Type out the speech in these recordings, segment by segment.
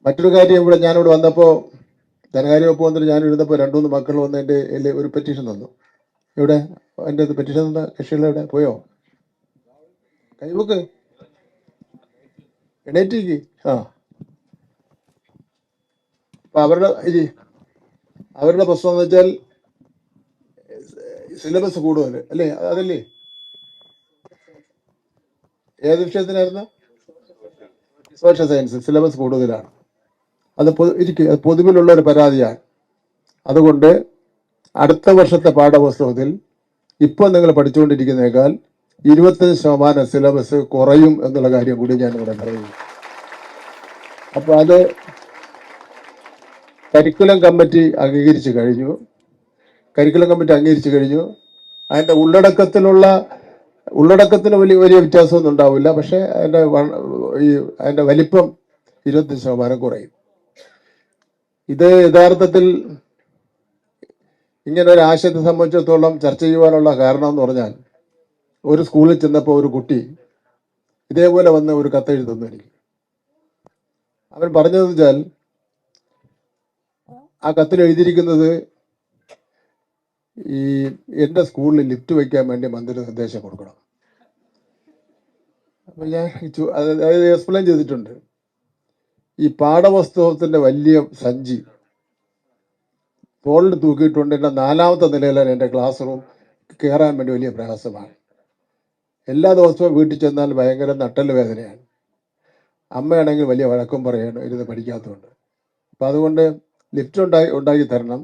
മറ്റൊരു കാര്യം, ഞാനിവിടെ വന്നപ്പോൾ ധനകാര്യ വകുപ്പ് വന്നിട്ട് ഞാൻ ഇരുന്നപ്പോൾ 2-3 മക്കൾ വന്ന് എൻ്റെ ഒരു പെറ്റീഷൻ തന്നു. ഇവിടെ എൻ്റെ പെറ്റീഷൻ തന്ന കക്ഷികളെവിടെ പോയോ? കൈവക്ക് എണേറ്റിക്ക്. അപ്പം അവരുടെ പ്രശ്നം എന്ന് വെച്ചാൽ സിലബസ് കൂടുതൽ അല്ലേ? അതല്ലേ? ഏത് വിഷയത്തിനായിരുന്നു? സോഷ്യൽ സയൻസ് സിലബസ് കൂടുതലാണ്. അത് പൊതുവിലുള്ള ഒരു പരാതിയാണ്. അതുകൊണ്ട് അടുത്ത വർഷത്തെ പാഠപുസ്തകത്തിൽ ഇപ്പോൾ നിങ്ങൾ പഠിച്ചുകൊണ്ടിരിക്കുന്നതിനേക്കാൾ 25% സിലബസ് കുറയും എന്നുള്ള കാര്യം കൂടി ഞാനിവിടെ പറയുന്നു. അപ്പോൾ അത് കരിക്കുലം കമ്മിറ്റി അംഗീകരിച്ചു കഴിഞ്ഞു. അതിൻ്റെ ഉള്ളടക്കത്തിന് വലിയ വ്യത്യാസമൊന്നും ഉണ്ടാവില്ല. പക്ഷേ അതിൻ്റെ വലിപ്പം 25% കുറയും. ഇത് യഥാർത്ഥത്തിൽ ഇങ്ങനെ ഒരു ആശയത്തെ സംബന്ധിച്ചിടത്തോളം ചർച്ച ചെയ്യുവാനുള്ള കാരണം എന്ന് പറഞ്ഞാൽ, ഒരു സ്കൂളിൽ ചെന്നപ്പോൾ ഒരു കുട്ടി ഇതേപോലെ വന്ന് ഒരു കത്തെഴുതുന്നു എനിക്ക്. അവൻ പറഞ്ഞതെന്ന് വെച്ചാൽ, ആ കത്തിൽ എഴുതിയിരിക്കുന്നത് എൻ്റെ സ്കൂളിൽ ലിഫ്റ്റ് വയ്ക്കാൻ വേണ്ടി മന്ത്രി നിർദ്ദേശം കൊടുക്കണം. അപ്പം ഞാൻ അതായത് എക്സ്പ്ലെയിൻ ചെയ്തിട്ടുണ്ട്. ഈ പാഠപുസ്തകത്തിൻ്റെ വലിയ സഞ്ചി തോളിൽ തൂക്കിയിട്ടുണ്ട്. എൻ്റെ 4ാമത്തെ നിലയിലാണ് എൻ്റെ ക്ലാസ് റൂം. കയറാൻ വേണ്ടി വലിയ പ്രയാസമാണ്. എല്ലാ ദിവസവും വീട്ടിൽ ചെന്നാൽ ഭയങ്കര നട്ടല് വേദനയാണ്. അമ്മയാണെങ്കിൽ വലിയ വഴക്കം പറയാണ് ഇരുന്ന് പഠിക്കാത്തതുകൊണ്ട്. അപ്പം അതുകൊണ്ട് ലിഫ്റ്റ് ഉണ്ടാക്കി തരണം.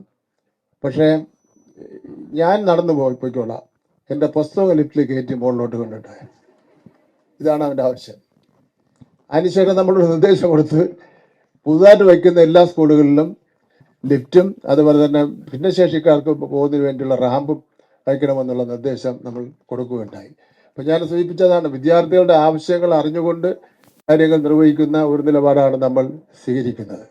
പക്ഷേ ഞാൻ നടന്നു പോയിക്കോളാം. എൻ്റെ പുസ്തകം ലിഫ്റ്റിൽ കയറ്റി മുകളിലോട്ട് കൊണ്ടിട്ട്. ഇതാണ് അവൻ്റെ ആവശ്യം. അതിനുശേഷം നമ്മളൊരു നിർദ്ദേശം കൊടുത്ത് പുതുതായിട്ട് വയ്ക്കുന്ന എല്ലാ സ്കൂളുകളിലും ലിഫ്റ്റും അതുപോലെ തന്നെ ഭിന്നശേഷിക്കാർക്ക് പോകുന്നതിന് വേണ്ടിയുള്ള റാമ്പും വയ്ക്കണമെന്നുള്ള നിർദ്ദേശം നമ്മൾ കൊടുക്കുകയുണ്ടായി. അപ്പം ഞാൻ സൂചിപ്പിച്ചതാണ്, വിദ്യാർത്ഥികളുടെ ആവശ്യങ്ങൾ അറിഞ്ഞുകൊണ്ട് കാര്യങ്ങൾ നിർവഹിക്കുന്ന ഒരു നിലപാടാണ് നമ്മൾ സ്വീകരിക്കുന്നത്.